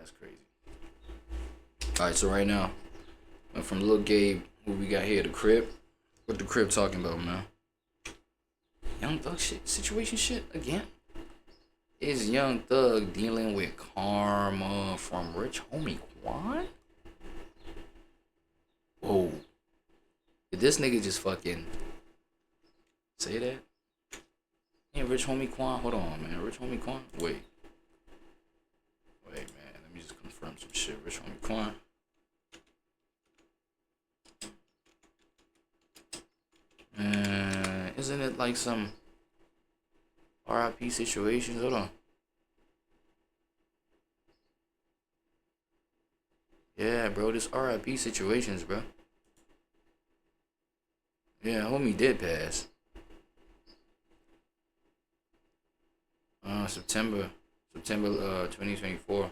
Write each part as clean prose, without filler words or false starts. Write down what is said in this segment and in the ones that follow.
That's crazy. Alright, so right now, from Lil Gabe, who we got here, the Crib. What the Crib talking about, man? Young Thug shit, situation shit again? Is Young Thug dealing with karma from Rich Homie Quan? Whoa. Did this nigga just fucking say that? Hey, Rich Homie Quan? Hold on, man. Rich Homie Quan? Wait, man. Let me just confirm some shit. Rich Homie Quan. Isn't it like some RIP situations? Hold on. Yeah, bro, this RIP situations, bro. Yeah, homie did pass. September 2024.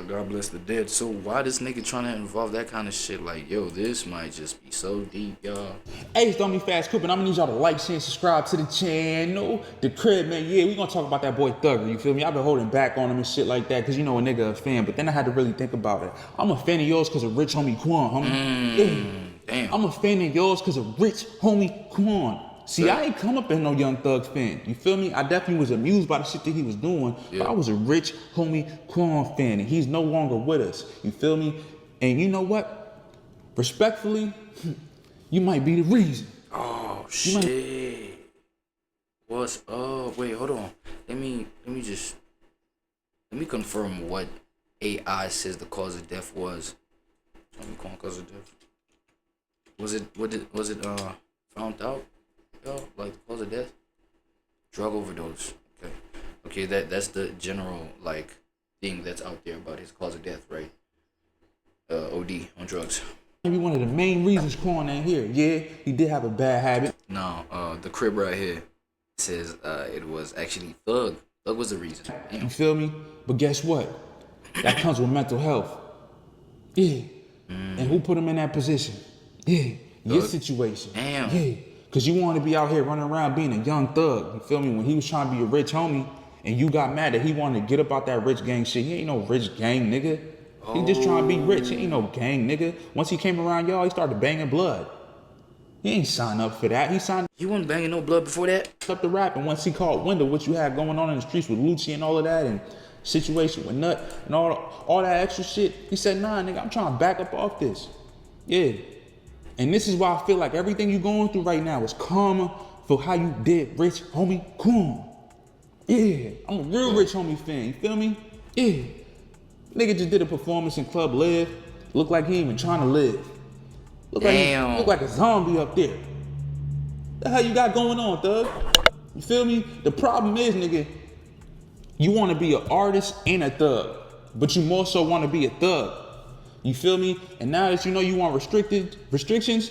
God bless the dead. So why this nigga trying to involve that kind of shit? Like, yo, this might just be so deep, y'all. Hey, it's Don't Be Fast Coopin'. I'm gonna need y'all to like, share, and subscribe to the channel. The Crib, man, yeah, we gonna talk about that boy Thugger, you feel me? I've been holding back on him and shit like that, cause you know a nigga a fan, but then I had to really think about it. I'm a fan of yours cause of Rich Homie Quan, homie. Damn. I'm a fan of yours cause of Rich Homie Quan. See, I ain't come up as no Young Thug fan. You feel me? I definitely was amused by the shit that he was doing, but I was a Rich Homie Quan fan, and he's no longer with us. You feel me? And you know what? Respectfully, you might be the reason. Oh shit. What's wait, hold on. Let me confirm what AI says the cause of death was. Cause of death. Was it found out? Yo, like the cause of death? Drug overdose. Okay, that's the general like thing that's out there about his cause of death, right? OD on drugs. Maybe one of the main reasons Quan ain't here. Yeah, he did have a bad habit. No, the Crib right here says it was actually Thug. Thug was the reason. Damn. You feel me? But guess what? That comes with mental health. Yeah. And who put him in that position? Yeah. Your situation. Damn. Yeah. Cause you want to be out here running around being a young thug. You feel me? When he was trying to be a rich homie and you got mad that he wanted to get up out that rich gang shit. He ain't no rich gang nigga. He just trying to be rich. He ain't no gang nigga. Once he came around y'all, he started banging blood. He ain't signed up for that. He signed You wasn't banging no blood before that? up to rap, and once he caught wind of what you had going on in the streets with Lucci and all of that, and situation with Nut and all that extra shit, he said, nah, nigga, I'm trying to back up off this. Yeah. And this is why I feel like everything you going through right now is karma for how you did Rich Homie Quan. Yeah. I'm a real Rich Homie fan, you feel me? Yeah. Nigga just did a performance in Club Live. Look like he ain't even trying to live. Look like a zombie up there. The hell you got going on, thug? You feel me? The problem is, nigga, you want to be an artist and a thug, but you more so want to be a thug. You feel me? And now that you know you want restrictions,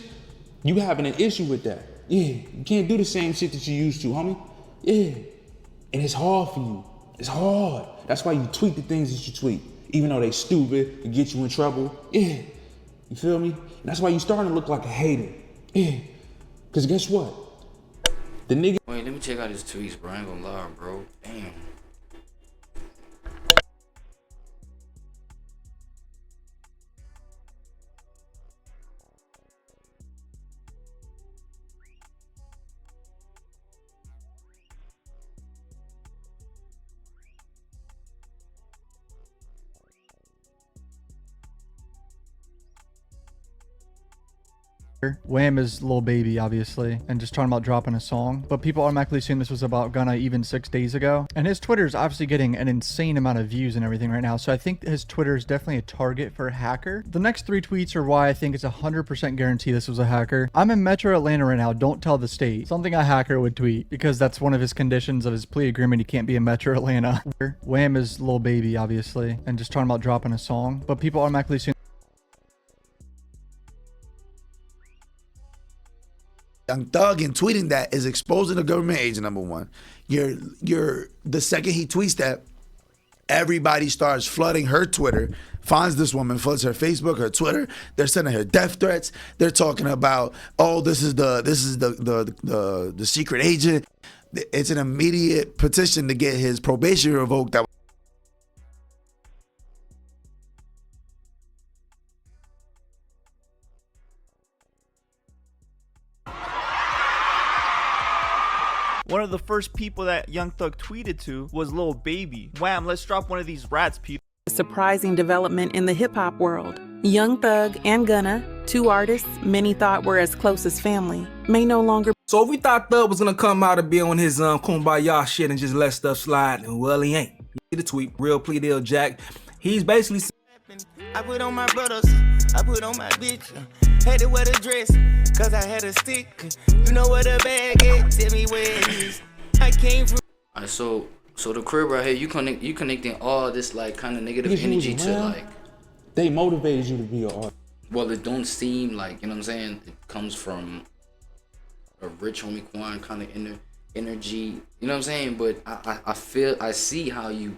you having an issue with that. Yeah, you can't do the same shit that you used to, homie. Yeah, and it's hard for you. It's hard. That's why you tweet the things that you tweet, even though they stupid to get you in trouble. Yeah, you feel me? And that's why you starting to look like a hater. Yeah, cause guess what? The nigga. Wait, let me check out his tweets, bro. I ain't gonna lie, bro. Damn. Wham is Lil Baby, obviously, and just talking about dropping a song, but people automatically assume this was about Gunna even 6 days ago. And his Twitter is obviously getting an insane amount of views and everything right now, so I think his Twitter is definitely a target for a hacker. The next 3 tweets are why I think it's 100% guarantee this was a hacker. I'm in Metro Atlanta right now, don't tell the state. Something a hacker would tweet, because that's one of his conditions of his plea agreement. He can't be in Metro Atlanta. Wham is Lil Baby, obviously, and just talking about dropping a song, but people automatically assume Young Thug and tweeting that is exposing a government agent, number one. The second he tweets that, everybody starts flooding her Twitter, finds this woman, floods her Facebook, her Twitter. They're sending her death threats. They're talking about, oh, this is the secret agent. It's an immediate petition to get his probation revoked. One of the first people that Young Thug tweeted to was Lil Baby. Wham, let's drop one of these rats, people. Surprising development in the hip-hop world. Young Thug and Gunna, two artists many thought were as close as family, may no longer. So if we thought Thug was gonna come out and be on his kumbaya shit and just let stuff slide, well, he ain't. You see the tweet, real plea deal Jack. He's basically I put on my brothers, I put on my bitch. Had to wear the dress, cause I had a stick. You know where the bag is, tell me where it is. I came from. Alright, so the crib right here, you connecting all this like kind of negative Because you was energy to around, like. They motivated you to be an artist. Well, it don't seem like, you know what I'm saying, it comes from a rich homie Quan kind of energy, you know what I'm saying? But I see how you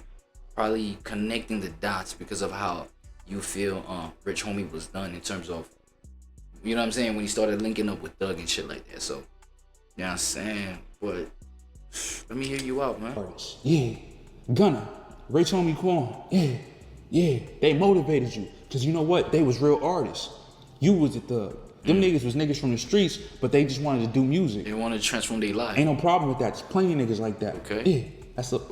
probably connecting the dots because of how you feel Rich Homie was done in terms of, you know what I'm saying, when he started linking up with Thug and shit like that. So, you know what I'm saying? But let me hear you out, man. Artists. Yeah. Gunna, Rich Homie Quan. Yeah. They motivated you. Cause you know what? They was real artists. You was a thug. Them niggas was niggas from the streets, but they just wanted to do music. They wanted to transform their life. Ain't no problem with that. There's plenty of niggas like that. Okay. Yeah.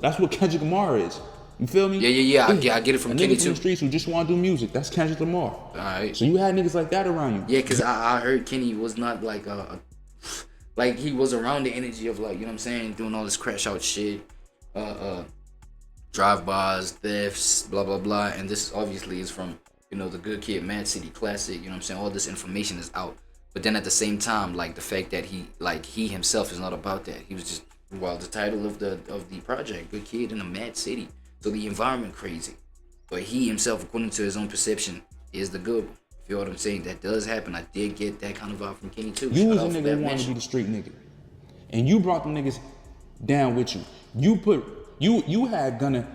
That's what Kendrick Lamar is. You feel me? Yeah. I get it from Kenny niggas too. from the streets who just want to do music. That's Kendrick Lamar. Alright. So you had niggas like that around you. Yeah, cause I heard Kenny was not like like he was around the energy of like, you know what I'm saying, doing all this crash out shit, drive-bys, thefts, blah blah blah. And this obviously is from, you know, the Good Kid, Mad City Classic. You know what I'm saying? All this information is out. But then at the same time, like the fact that he himself is not about that. He was just, well, the title of the project, Good Kid in a Mad City. So the environment crazy, but he himself, according to his own perception, is the good one. You feel what I'm saying? That does happen. I did get that kind of vibe from Kenny too. You was a nigga who wanted to be the street nigga, and you brought them niggas down with you. You had Gunna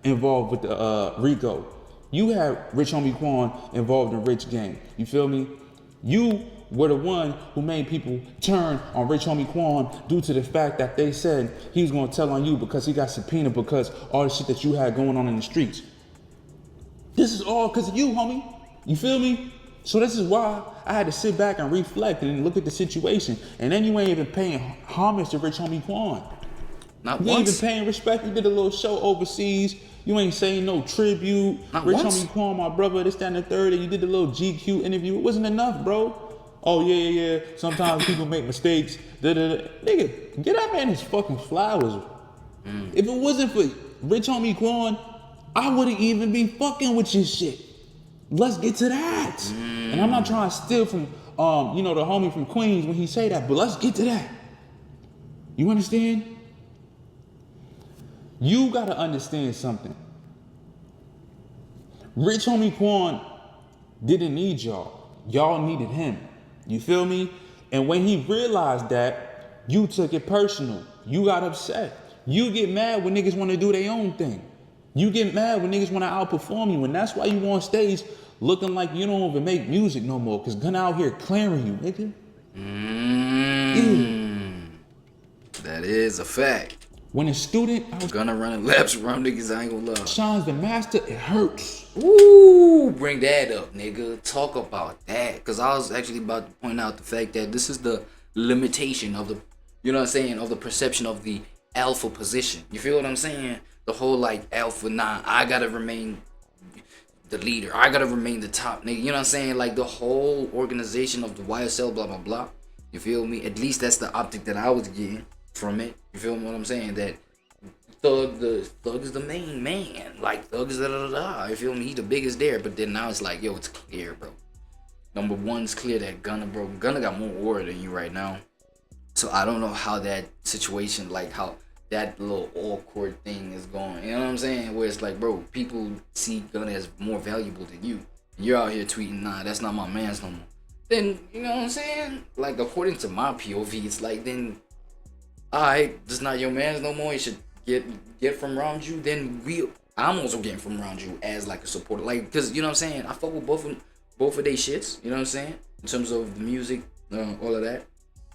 involved with the Rico. You had Rich Homie Quan involved in Rich Gang. You feel me? You were the one who made people turn on Rich Homie Quan due to the fact that they said he was gonna tell on you because he got subpoenaed because all the shit that you had going on in the streets. This is all because of you, homie. You feel me? So this is why I had to sit back and reflect and look at the situation. And then you ain't even paying homage to Rich Homie Quan. Not You ain't once. even paying respect. You did a little show overseas. You ain't saying no tribute. Not Rich once. Homie Quan, my brother, this, that, and the third. And you did the little GQ interview. It wasn't enough, bro. Oh, yeah. Sometimes people make mistakes. Nigga, get that man his fucking flowers. If it wasn't for Rich Homie Quan, I wouldn't even be fucking with your shit. Let's get to that. And I'm not trying to steal from, you know, the homie from Queens when he say that, but let's get to that. You understand? You gotta understand something. Rich Homie Quan didn't need y'all. Y'all needed him. You feel me? And when he realized that, you took it personal. You got upset. You get mad when niggas want to do their own thing. You get mad when niggas want to outperform you, and that's why you on stage looking like you don't even make music no more, because Gunna out here clearing you, nigga. That is a fact. When a student Gunna running laps around niggas, I ain't gonna lie. shines the master, it hurts. Ooh, bring that up, nigga. Talk about that. Because I was actually about to point out the fact that this is the limitation of the, you know what I'm saying, of the perception of the alpha position. You feel what I'm saying? The whole like alpha, nah, I gotta remain the leader. I gotta remain the top nigga. You know what I'm saying? Like the whole organization of the YSL, blah, blah, blah. You feel me? At least that's the optic that I was getting from it. You feel what I'm saying? That Thug is the main man. Like Thug is da. You feel me? He's the biggest there. But then now it's like, yo, it's clear, bro. Number one, it's clear that Gunna got more aura than you right now. So I don't know how that situation, like how that little awkward thing is going. You know what I'm saying? Where it's like, bro, people see Gunna as more valuable than you. You're out here tweeting, nah, that's not my man's no more. Then, you know what I'm saying? Like, according to my POV, it's like, then, alright, this not your man's no more. You should get from around you. Then I'm also getting from around you as like a supporter. Like, cause you know what I'm saying? I fuck with both of they shits. You know what I'm saying? In terms of the music, all of that.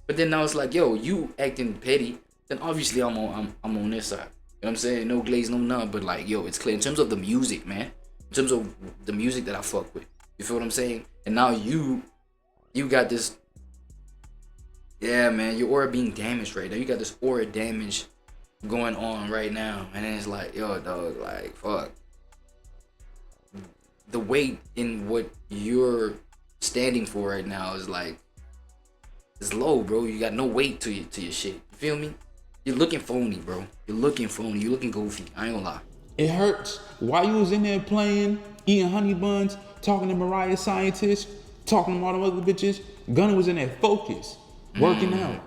But then now it's like, yo, you acting petty. Then obviously I'm on this side. You know what I'm saying? No glaze, no none. But like, yo, it's clear in terms of the music, man. In terms of the music that I fuck with. You feel what I'm saying? And now you got this Yeah, man, your aura being damaged right now. You got this aura damage going on right now, and then it's like, yo, dog, like, fuck. The weight in what you're standing for right now is like, it's low, bro. You got no weight to your shit. You feel me? You're looking phony, bro. You're looking phony. You're looking goofy. I ain't gonna lie. It hurts. While you was in there playing, eating honey buns, talking to Mariah scientists, talking to all them other bitches, Gunna was in there focused, working out.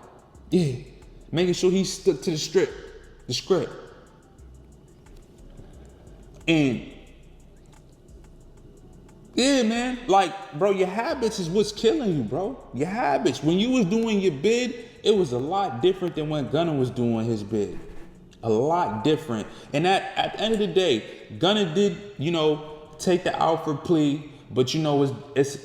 Yeah. Making sure he stuck to the script. And yeah, man, like, bro, your habits is what's killing you, bro. Your habits. When you was doing your bid, it was a lot different than when Gunna was doing his bid. A lot different. And at the end of the day, Gunna did, you know, take the Alfred plea, but you know, it's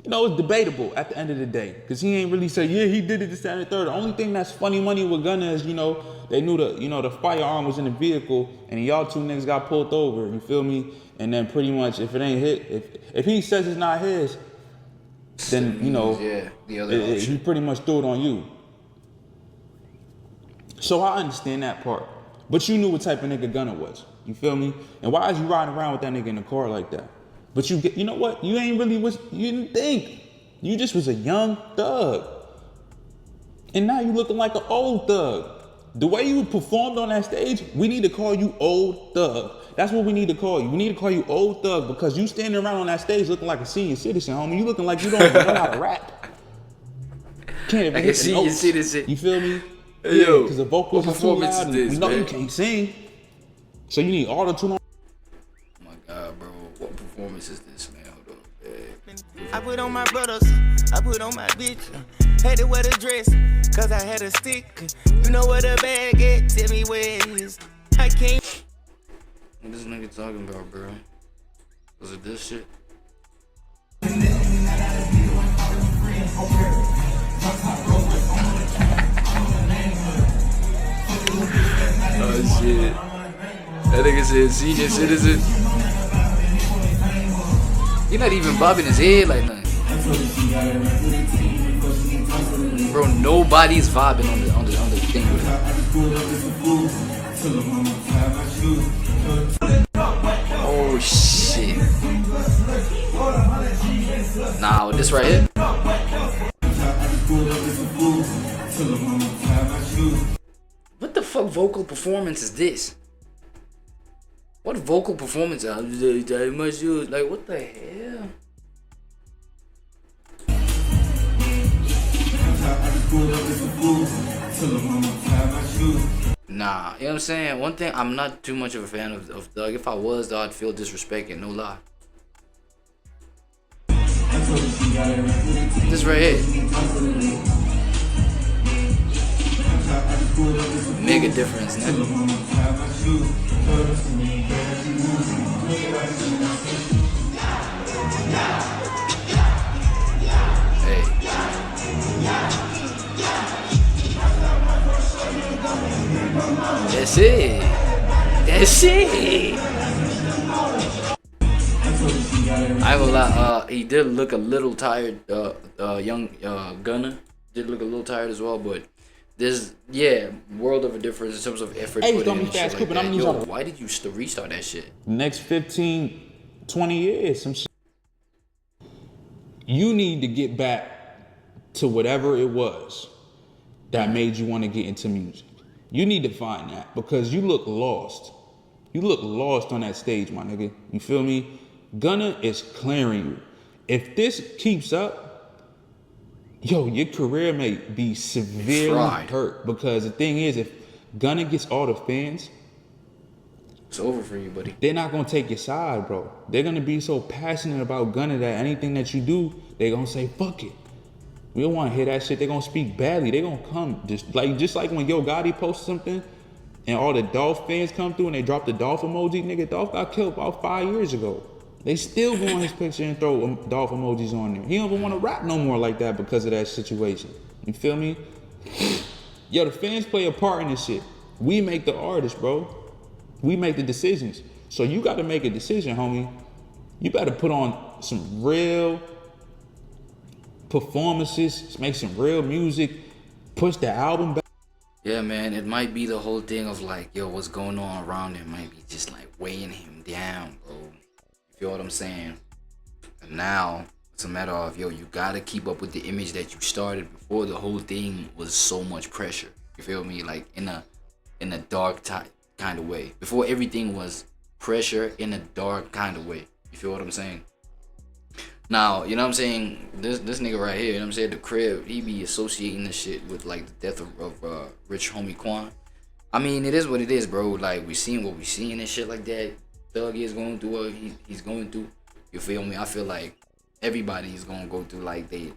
debatable at the end of the day. Cause he ain't really say, yeah, he did it this, that, and the third. The only thing that's funny money with Gunna is, you know, they knew the firearm was in the vehicle and y'all two niggas got pulled over, you feel me? And then pretty much if it ain't hit, if he says it's not his, then, you know, yeah, the other option. He pretty much threw it on you. So I understand that part. But you knew what type of nigga Gunna was. You feel me? And why is you riding around with that nigga in the car like that? But you know what? You ain't really you didn't think. You just was a young thug. And now you looking like an old thug. The way you performed on that stage, we need to call you old thug. That's what we need to call you. We need to call you old thug because you standing around on that stage looking like a senior citizen, homie. You looking like you don't even know how to rap. Can't even hit the notes. See this shit. You feel me? Hey, yeah, yo, because the vocals are too loud and we know man? You can't sing. So you need auto-tune on. Oh my God, bro. What performance is this, man? Hold on. Hey. I put on my brothers, I put on my bitch. Had to wear the dress, cause I had a stick. You know where the bag at, tell me where it is. I can't. What this nigga talking about, bro? Was it this shit? Oh shit. That nigga said senior citizen. He not even bobbing his head like nothing. Bro, nobody's vibing on the thing with him. Oh shit. Nah, this right here. What the fuck vocal performance is this? What vocal performance? Like, what the hell? Nah, you know what I'm saying? One thing, I'm not too much of a fan of Thug. If I was, though, I'd feel disrespected, no lie. This right here. Mega difference, nigga. Hey. That's it. That's it. I ain't gonna lie, he did look a little tired, young Gunna did look a little tired as well, but there's, world of a difference in terms of effort put in and shit like that. Yo, why did you restart that shit? Next 15, 20 years, some shit. You need to get back to whatever it was that made you want to get into music. You need to find that because you look lost. You look lost on that stage, my nigga. You feel me? Gunna is clearing you. If this keeps up, yo, your career may be severely hurt because the thing is, if Gunna gets all the fans, it's over for you, buddy. They're not gonna take your side, bro. They're gonna be so passionate about Gunna that anything that you do, they're gonna say, fuck it. We don't wanna hear that shit. They're gonna speak badly. They're gonna come just like when Yo Gotti posts something and all the Dolph fans come through and they drop the Dolph emoji. Nigga, Dolph got killed about 5 years ago. They still go on his picture and throw Dolph emojis on there. He don't even want to rap no more like that because of that situation. You feel me? Yo, the fans play a part in this shit. We make the artists, bro. We make the decisions. So you got to make a decision, homie. You better put on some real performances, make some real music, push the album back. Yeah, man, it might be the whole thing of like, yo, what's going on around him might be just like weighing him down, bro. You feel what I'm saying? And now it's a matter of, yo, you gotta keep up with the image that you started before the whole thing was so much pressure. You feel me? Like in a dark kind of way. Before everything was pressure in a dark kind of way. You feel what I'm saying? Now, you know what I'm saying? This nigga right here, you know what I'm saying? The Crib, he be associating this shit with like the death of Rich Homie Quan. I mean, it is what it is, bro. Like, we seen what we seen and shit like that. Thug is going through what he's going through. You feel me? I feel like everybody's gonna go through like the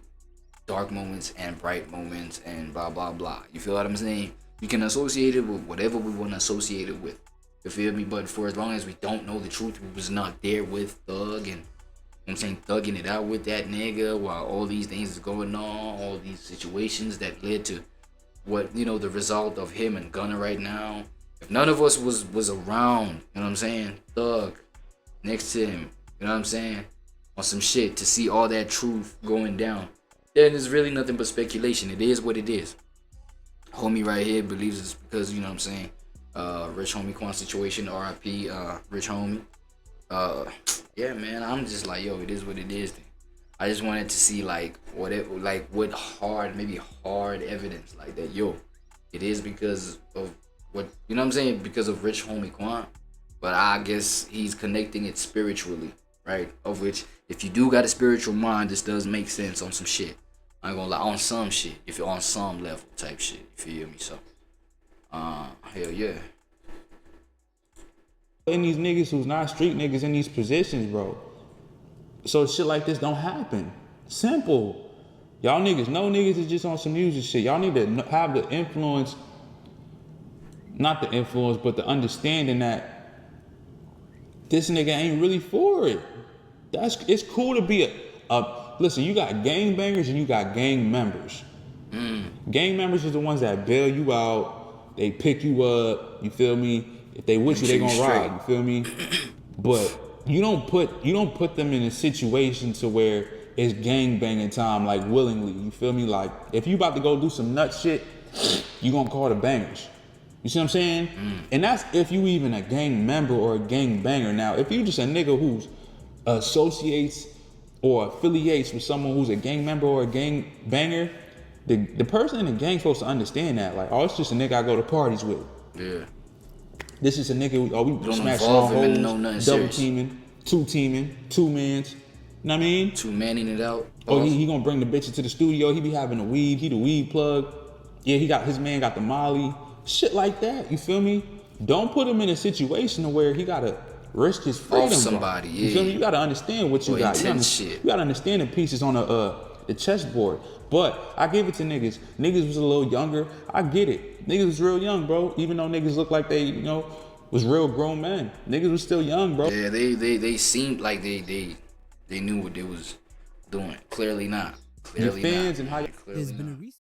dark moments and bright moments and blah blah blah. You feel what I'm saying? You can associate it with whatever we want to associate it with. You feel me? But for as long as we don't know the truth, we was not there with Thug and, you know what I'm saying, thugging it out with that nigga while all these things is going on, all these situations that led to what, you know, the result of him and Gunna right now. If none of us was around, you know what I'm saying, Thug next to him, you know what I'm saying, on some shit to see all that truth going down, then it's really nothing but speculation. It is what it is. Homie right here believes it's because, you know what I'm saying, Rich Homie Quan situation, RIP, Rich Homie. Yeah, man, I'm just like, yo, it is what it is. I just wanted to see like what hard evidence like that, yo, it is because of what, you know what I'm saying, because of Rich Homie Quan. But I guess he's connecting it spiritually, right? Of which, if you do got a spiritual mind, this does make sense on some shit. I ain't gonna lie, on some shit, if you're on some level type shit, you feel me? So, hell yeah. In these niggas who's not street niggas in these positions, bro. So shit like this don't happen. Simple. Y'all niggas know niggas is just on some music shit. Y'all need to have the influence, not the influence, but the understanding that this nigga ain't really for it. It's cool to be listen, you got gang bangers and you got gang members. Gang members is the ones that bail you out, they pick you up, you feel me? If they with you, they gonna ride, you feel me? But you don't put them in a situation to where it's gang banging time, like willingly, you feel me? Like, if you about to go do some nut shit, you gonna call the bangers. You see what I'm saying? And that's if you even a gang member or a gang banger. Now, if you just a nigga who's associates or affiliates with someone who's a gang member or a gang banger, the person in the gang supposed to understand that. Like, oh, it's just a nigga I go to parties with. Yeah. This is a nigga, we smashing all holes, double teaming, two mans. You know what I mean? Two manning it out. Oh, he gonna bring the bitches to the studio. He be having the weed. He the weed plug. Yeah, his man got the Molly. Shit like that. You feel me? Don't put him in a situation where he gotta risk his freedom. Off somebody, yeah. You feel me? You gotta understand what you got. You gotta understand the pieces on the chessboard. But I give it to niggas. Niggas was a little younger. I get it. Niggas was real young, bro. Even though niggas look like they, you know, was real grown men. Niggas was still young, bro. Yeah, they seemed like they knew what they was doing. Clearly not. Clearly Your fans not. and how you. Clearly not.